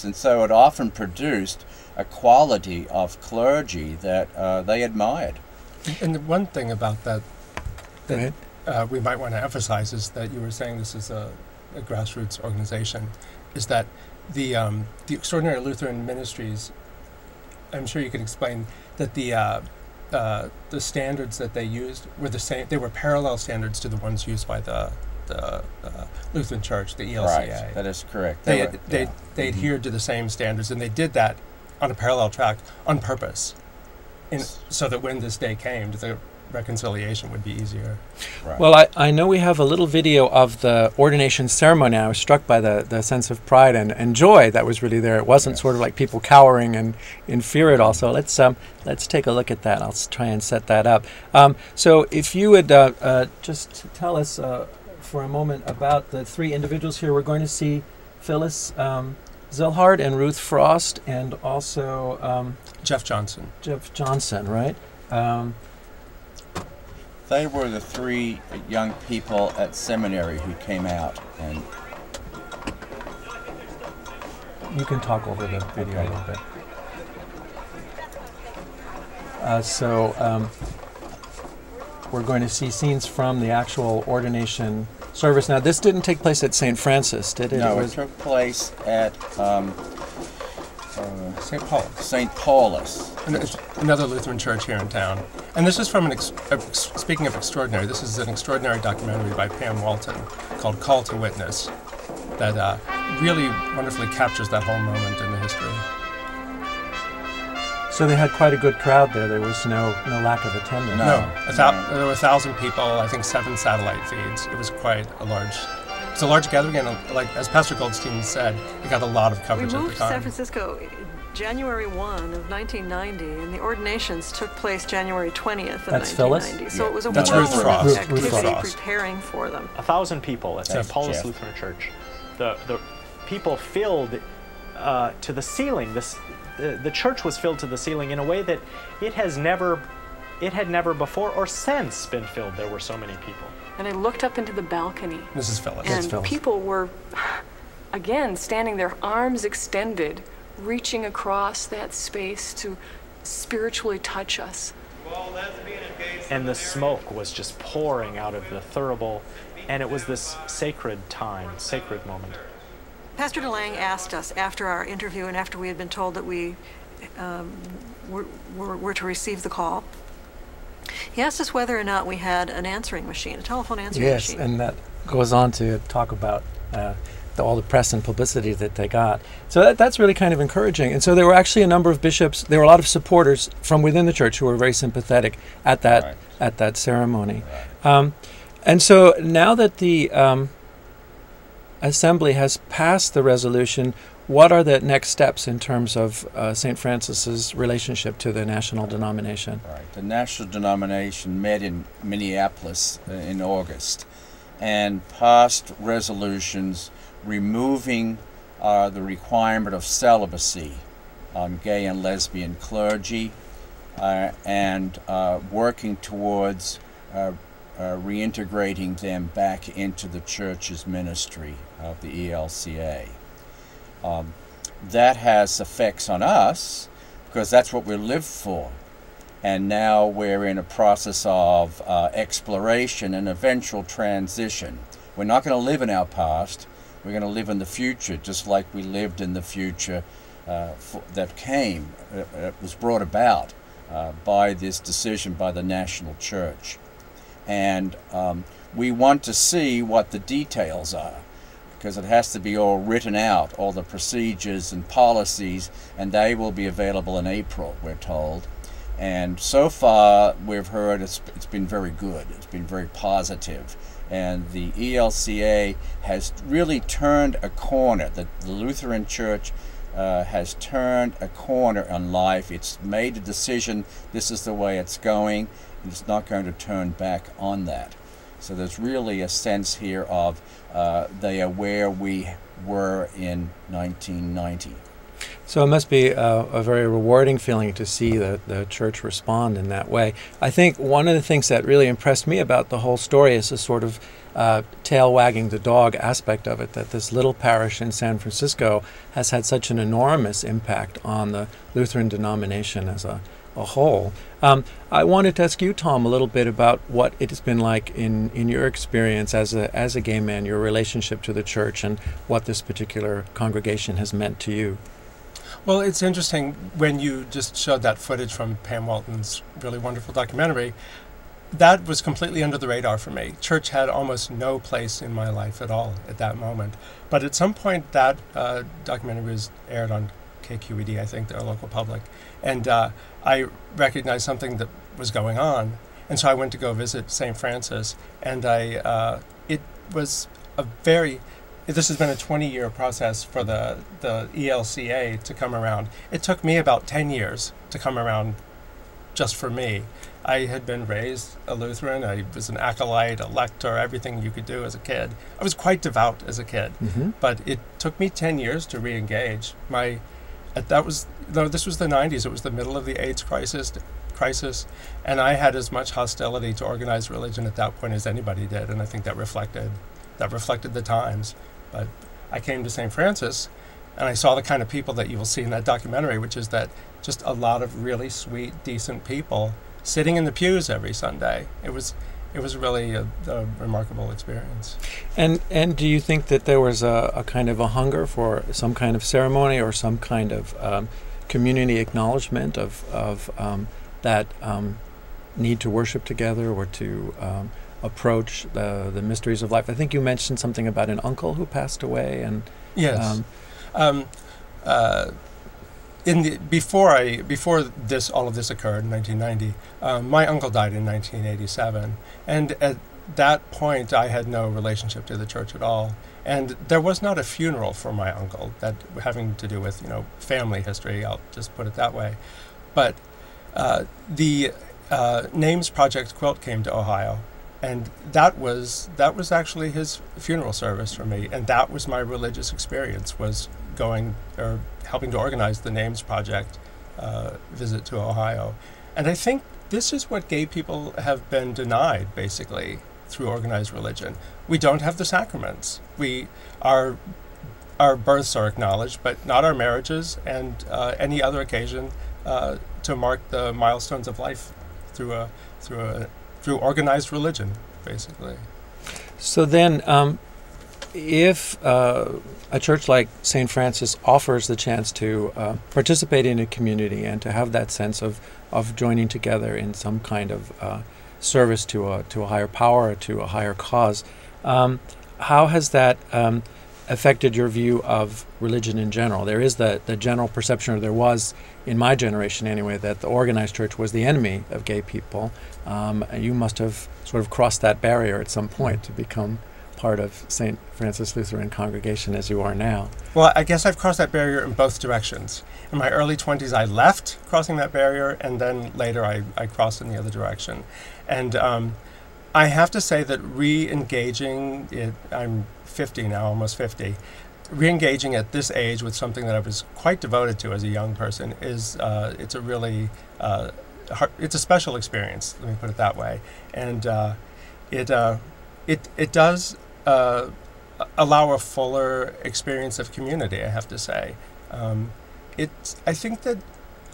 And so it often produced a quality of clergy that they admired. And the one thing about that we might want to emphasize is that you were saying this is a grassroots organization, is that the Extraordinary Lutheran Ministries, I'm sure you could explain that the standards that they used were the same. They were parallel standards to the ones used by the Lutheran Church, the ELCA. Right, that is correct. They adhered to the same standards, and they did that on a parallel track on purpose, so that when this day came, the reconciliation would be easier. Right. Well, I know we have a little video of the ordination ceremony. I was struck by the sense of pride and joy that was really there. It wasn't sort of like people cowering and in fear at all. So let's take a look at that. I'll try and set that up. So if you would just tell us for a moment about the three individuals here. We're going to see Phyllis Zilhard and Ruth Frost, and also Jeff Johnson. Jeff Johnson, right? They were the three young people at seminary who came out, and you can talk over the video a little bit. We're going to see scenes from the actual ordination service. Now, this didn't take place at St. Francis, did it? No, it took place at St. Paul's. St. Paul's. Another Lutheran church here in town. And this is from speaking of extraordinary, this is an extraordinary documentary by Pam Walton called Call to Witness that really wonderfully captures that whole moment in the history. So they had quite a good crowd there. There was no lack of attendance. No. There were 1,000 people, I think 7 satellite feeds. It was quite a large gathering, and like as Pastor Goldstein said, it got a lot of coverage at the time. We moved to San Francisco January 1 of 1990, and the ordinations took place January 20th of 1990. Phyllis? So it was a That's Ruth Frost. activity preparing for them. 1,000 people at St. Paul's Lutheran Church. The people filled to the ceiling. The church was filled to the ceiling in a way that it had never before or since been filled. There were so many people. And I looked up into the balcony. This is Phyllis. And people were, again, standing there, arms extended, reaching across that space to spiritually touch us. And the smoke was just pouring out of the thurible, and it was this sacred time, sacred moment. Pastor DeLange asked us after our interview and after we had been told that we were to receive the call, he asked us whether or not we had an answering machine, a telephone answering machine. Yes, and that goes on to talk about all the press and publicity that they got. So that's really kind of encouraging. And so there were actually a number of bishops, there were a lot of supporters from within the church who were very sympathetic at that ceremony. Right. And so now that the Assembly has passed the resolution, what are the next steps in terms of St. Francis's relationship to the national denomination? Right. The national denomination met in Minneapolis in August and passed resolutions removing the requirement of celibacy on gay and lesbian clergy and working towards reintegrating them back into the church's ministry of the ELCA. That has effects on us because that's what we live for. And now we're in a process of exploration and eventual transition. We're not going to live in our past. We're going to live in the future, just like we lived in the future that was brought about by this decision by the national church. And we want to see what the details are, because it has to be all written out, all the procedures and policies, and they will be available in April, we're told. And so far, we've heard it's been very good. It's been very positive. And the ELCA has really turned a corner. The Lutheran Church has turned a corner on life. It's made a decision, this is the way it's going, and it's not going to turn back on that. So there's really a sense here of they are where we were in 1990. So it must be a very rewarding feeling to see the church respond in that way. I think one of the things that really impressed me about the whole story is the sort of tail wagging the dog aspect of it, that this little parish in San Francisco has had such an enormous impact on the Lutheran denomination as a whole. I wanted to ask you, Tom, a little bit about what it has been like in your experience as a gay man, your relationship to the church, and what this particular congregation has meant to you. Well, it's interesting when you just showed that footage from Pam Walton's really wonderful documentary. That was completely under the radar for me. Church had almost no place in my life at all at that moment. But at some point, that documentary was aired on KQED, I think, their local public. And I recognized something that was going on. And so I went to go visit St. Francis. And it was a very... This has been a 20-year process for the ELCA to come around. It took me about 10 years to come around just for me. I had been raised a Lutheran. I was an acolyte, a lector, everything you could do as a kid. I was quite devout as a kid, but it took me 10 years to re-engage. This was the 90s. It was the middle of the AIDS crisis, and I had as much hostility to organized religion at that point as anybody did, and I think that reflected the times. But I came to St. Francis, and I saw the kind of people that you will see in that documentary, which is that just a lot of really sweet, decent people sitting in the pews every Sunday. It was really a remarkable experience. And do you think that there was a kind of a hunger for some kind of ceremony or some kind of community acknowledgement of that need to worship together or to approach the mysteries of life? I think you mentioned something about an uncle who passed away, and yes. Before all of this occurred in 1990, my uncle died in 1987, and at that point I had no relationship to the church at all, and there was not a funeral for my uncle, that having to do with family history. I'll just put it that way, but the Names Project quilt came to Ohio. And that was actually his funeral service for me, and that was my religious experience, was going or helping to organize the Names Project visit to Ohio. And I think this is what gay people have been denied, basically, through organized religion. We don't have the sacraments. Our births are acknowledged, but not our marriages and any other occasion to mark the milestones of life through organized religion, basically. So then, if a church like St. Francis offers the chance to participate in a community and to have that sense of joining together in some kind of service to a higher power, to a higher cause, how has that affected your view of religion in general? There is the general perception, or there was in my generation anyway, that the organized church was the enemy of gay people. You must have sort of crossed that barrier at some point to become part of St. Francis Lutheran congregation as you are now. Well, I guess I've crossed that barrier in both directions. In my early 20s, I left crossing that barrier, and then later I crossed in the other direction. And I have to say that re-engaging it, I'm 50 now, almost 50, re-engaging at this age with something that I was quite devoted to as a young person is, it's a really, it's a special experience, let me put it that way. And it does allow a fuller experience of community, I have to say. I think that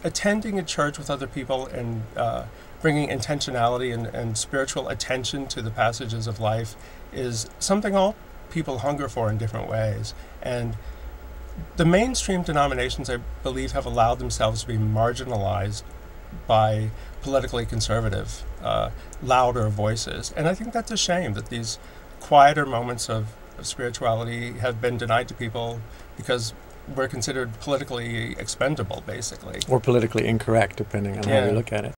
attending a church with other people and bringing intentionality and spiritual attention to the passages of life is something all people hunger for in different ways. And the mainstream denominations, I believe, have allowed themselves to be marginalized by politically conservative, louder voices. And I think that's a shame that these quieter moments of spirituality have been denied to people because we're considered politically expendable, basically. Or politically incorrect, depending on how you look at it.